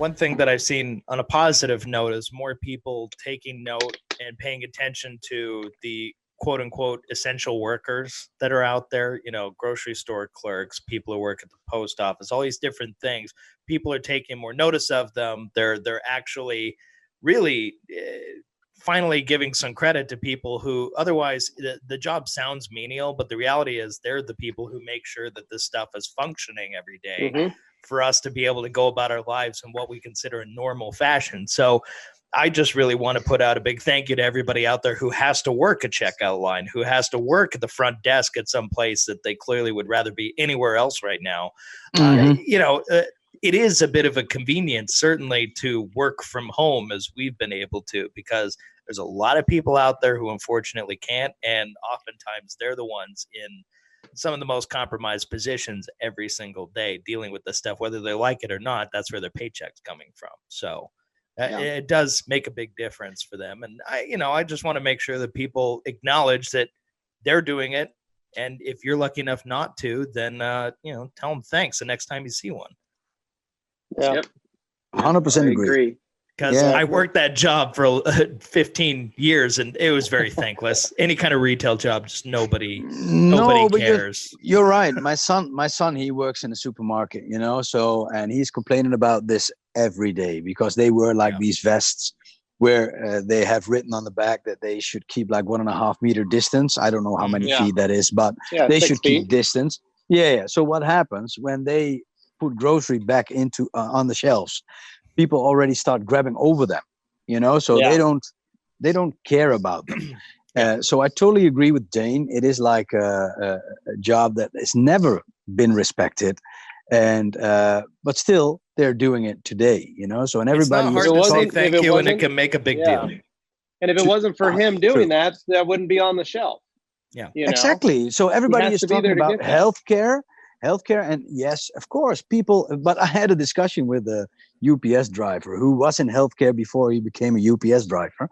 One thing that I've seen on a positive note is more people taking note and paying attention to the quote unquote essential workers that are out there, grocery store clerks, people who work at the post office, all these different things. People are taking more notice of them. They're actually really finally giving some credit to people who otherwise the job sounds menial, but the reality is they're the people who make sure that this stuff is functioning every day for us to be able to go about our lives in what we consider a normal fashion. So I just really want to put out a big thank you to everybody out there who has to work a checkout line, who has to work at the front desk at some place that they clearly would rather be anywhere else right now. It is a bit of a convenience, certainly, to work from home as we've been able to, because there's a lot of people out there who unfortunately can't. And oftentimes they're the ones in some of the most compromised positions every single day dealing with this stuff, whether they like it or not. That's where their paycheck's coming from. So it does make a big difference for them. And I just want to make sure that people acknowledge that they're doing it. And if you're lucky enough not to, then, tell them thanks the next time you see one. Yeah. Yep. 100% agree. Because I worked that job for 15 years and it was very thankless. Any kind of retail job, just nobody cares. You're right. My son, he works in a supermarket, and he's complaining about this every day because they wear like these vests where they have written on the back that they should keep like 1.5 meter distance. I don't know how many feet that is, but they should keep distance. Yeah. So what happens when they put grocery back into on the shelves? People already start grabbing over them, so they don't care about them. So I totally agree with Dane. It is like a job that has never been respected, and but still they're doing it today, So and everybody it's not hard to say thank you, and it can make a big deal. And if it wasn't for him doing that wouldn't be on the shelf. Yeah, exactly. So everybody is talking about healthcare, and yes, of course, people. But I had a discussion with a UPS driver who was in healthcare before he became a UPS driver,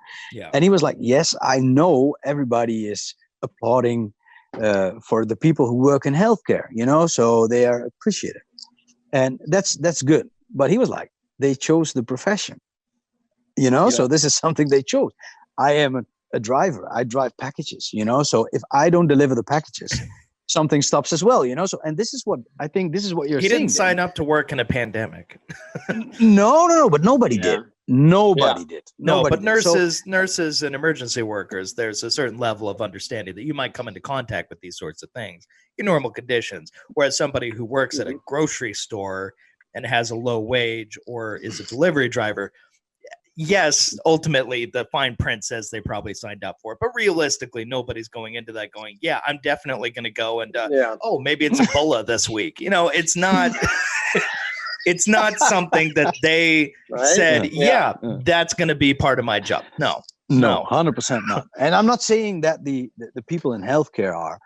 and he was like, "Yes, I know everybody is applauding for the people who work in healthcare, so they are appreciated, and that's good." But he was like, "They chose the profession, so this is something they chose. I am a driver. I drive packages, so if I don't deliver the packages." Something stops as well, So, and this is what I think. This is what you're saying. He didn't sign up to work in a pandemic. No, but nobody did. Nobody did. But nurses and emergency workers, there's a certain level of understanding that you might come into contact with these sorts of things in normal conditions. Whereas somebody who works at a grocery store and has a low wage or is a delivery driver, yes, ultimately the fine print says they probably signed up for it, but realistically, nobody's going into that going, yeah, I'm definitely going to go and, maybe it's Ebola this week. It's not, it's not something that they said, that's going to be part of my job. No, 100% not. And I'm not saying that the people in healthcare are,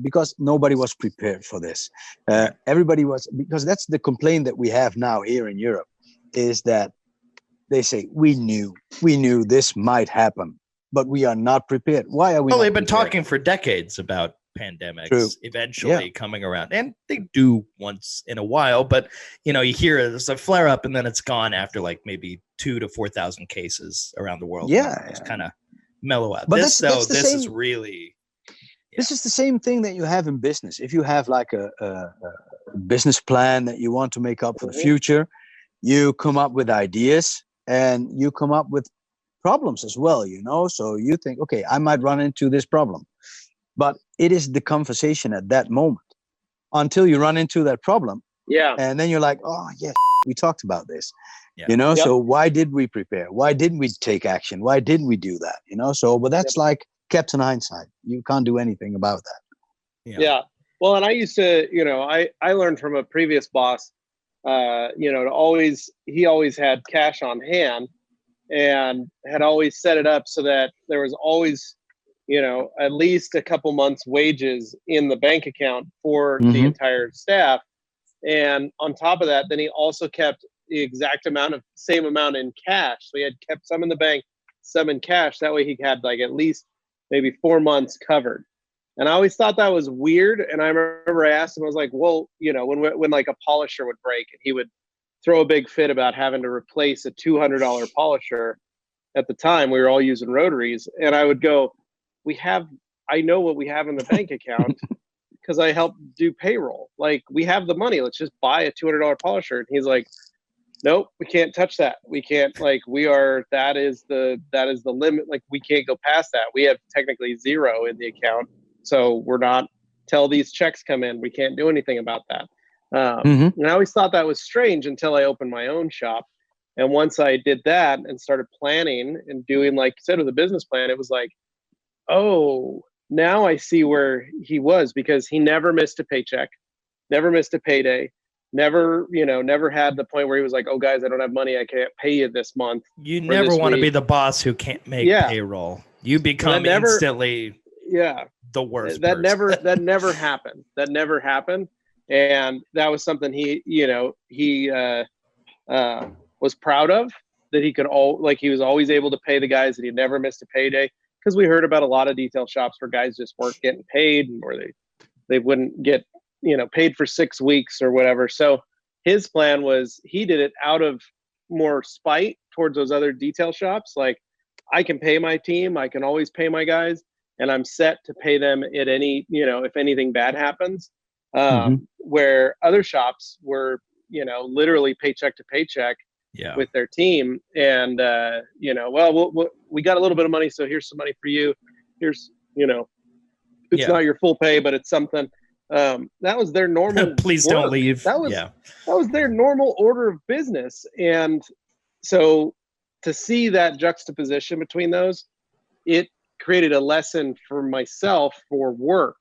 because nobody was prepared for this. Everybody was, because that's the complaint that we have now here in Europe, is that they say, we knew this might happen, but we are not prepared. Why are we? Well, they've been talking for decades about pandemics eventually coming around, and they do once in a while, but you hear there's a flare up and then it's gone after like maybe 2,000 to 4,000 cases around the world. It's kind of mellow out. But this is really. This is the same thing that you have in business. If you have like a business plan that you want to make up for the future, you come up with ideas. And you come up with problems as well, So you think, okay, I might run into this problem. But it is the conversation at that moment until you run into that problem. Yeah. And then you're like, oh, yeah, we talked about this. So why did we prepare? Why didn't we take action? Why didn't we do that? So, but that's like Captain Hindsight. You can't do anything about that. Yeah. Well, and I used to, I learned from a previous boss, he always had cash on hand and had always set it up so that there was always, at least a couple months wages in the bank account for the entire staff. And on top of that, then he also kept the same amount in cash. So he had kept some in the bank, some in cash. That way he had like at least maybe 4 months covered. And I always thought that was weird. And I remember I asked him, I was like, well, when like a polisher would break and he would throw a big fit about having to replace a $200 polisher. At the time, we were all using rotaries, and I would go, I know what we have in the bank account because I helped do payroll. Like, we have the money. Let's just buy a $200 polisher. And he's like, nope, we can't touch that. We can't, like, that is the limit. Like, we can't go past that. We have technically zero in the account. So we're not, till these checks come in, we can't do anything about that. And I always thought that was strange until I opened my own shop. And once I did that and started planning and doing, like you said, with a business plan, it was like, oh, now I see where he was, because he never missed a paycheck, never missed a payday, never had the point where he was like, oh, guys, I don't have money. I can't pay you this month. You never want to be the boss who can't make payroll. You become instantly the worst That person. never happened. That never happened. And that was something he was proud of, that he he was always able to pay the guys, and he never missed a payday. Because we heard about a lot of detail shops where guys just weren't getting paid, or they wouldn't get, paid for 6 weeks or whatever. So his plan was, he did it out of more spite towards those other detail shops. Like, I can pay my team, I can always pay my guys, and I'm set to pay them at any, if anything bad happens. Where other shops were, literally paycheck to paycheck with their team. And, we got a little bit of money, so here's some money for you. Here's, it's not your full pay, but it's something. That was their normal. Please don't leave. That was their normal order of business. And so to see that juxtaposition between those, it created a lesson for myself for work,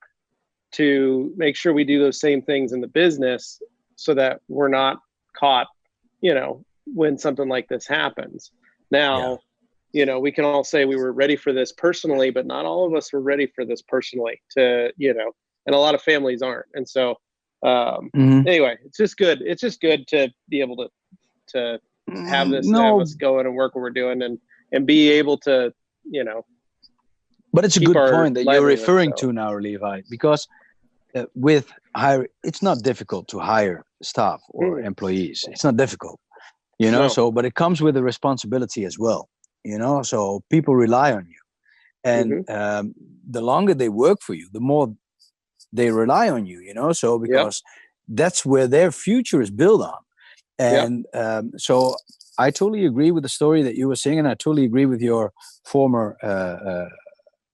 to make sure we do those same things in the business, so that we're not caught, when something like this happens. Now, we can all say we were ready for this personally, but not all of us were ready for this personally, and a lot of families aren't. And so, anyway, it's just good. It's just good to be able to have this, have us going and work what we're doing, and be able to, But it's a good point that you're referring to now, Levi, because with hire, it's not difficult to hire staff or employees. It's not difficult, but it comes with a responsibility as well, so people rely on you. And the longer they work for you, the more they rely on you, so because that's where their future is built on. And so I totally agree with the story that you were saying, and I totally agree with your former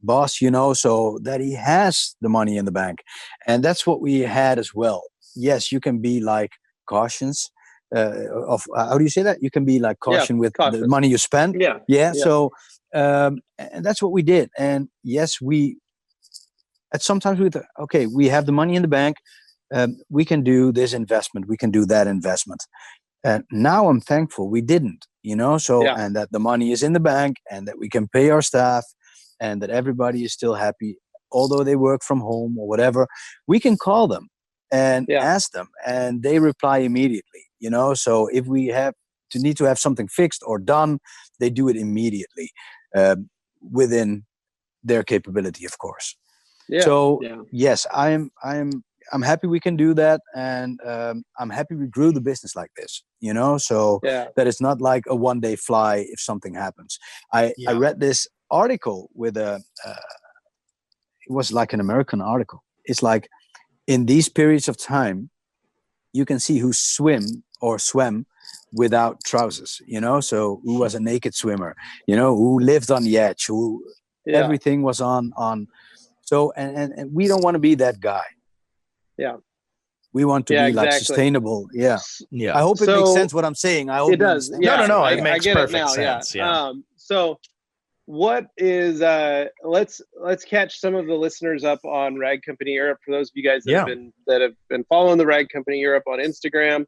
boss, so that he has the money in the bank. And that's what we had as well. Yes, you can be like cautious of how do you say that? You can be like cautious the money you spend. So and that's what we did. And yes, sometimes we have the money in the bank, we can do this investment, we can do that investment. And now I'm thankful we didn't, and that the money is in the bank, and that we can pay our staff, and that everybody is still happy, although they work from home or whatever. We can call them and ask them, and they reply immediately, so if we need to have something fixed or done, they do it immediately, within their capability, of course. Yes, I'm happy we can do that, and I'm happy we grew the business like this, that it's not like a one-day fly if something happens. I read this article with it was like an American article. It's like, in these periods of time, you can see who swam without trousers, so who was a naked swimmer, who lived on the edge, who everything was on. So, and we don't want to be that guy. We want to be like sustainable. I hope it makes sense what I'm saying. I hope it does. No, it makes perfect sense. So what is let's catch some of the listeners up on Rag Company Europe. For those of you guys that have been following the Rag Company Europe on Instagram,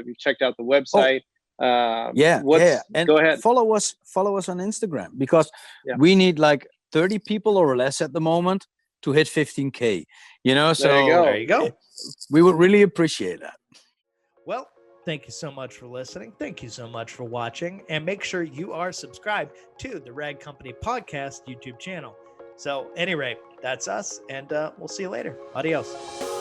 you've checked out the website. And go ahead, follow us on Instagram, because we need like 30 people or less at the moment to hit 15K, so there you go. We would really appreciate that. Well, thank you so much for listening. Thank you so much for watching. And make sure you are subscribed to the Rag Company Podcast YouTube channel. So, at any rate, that's us. And we'll see you later. Adios.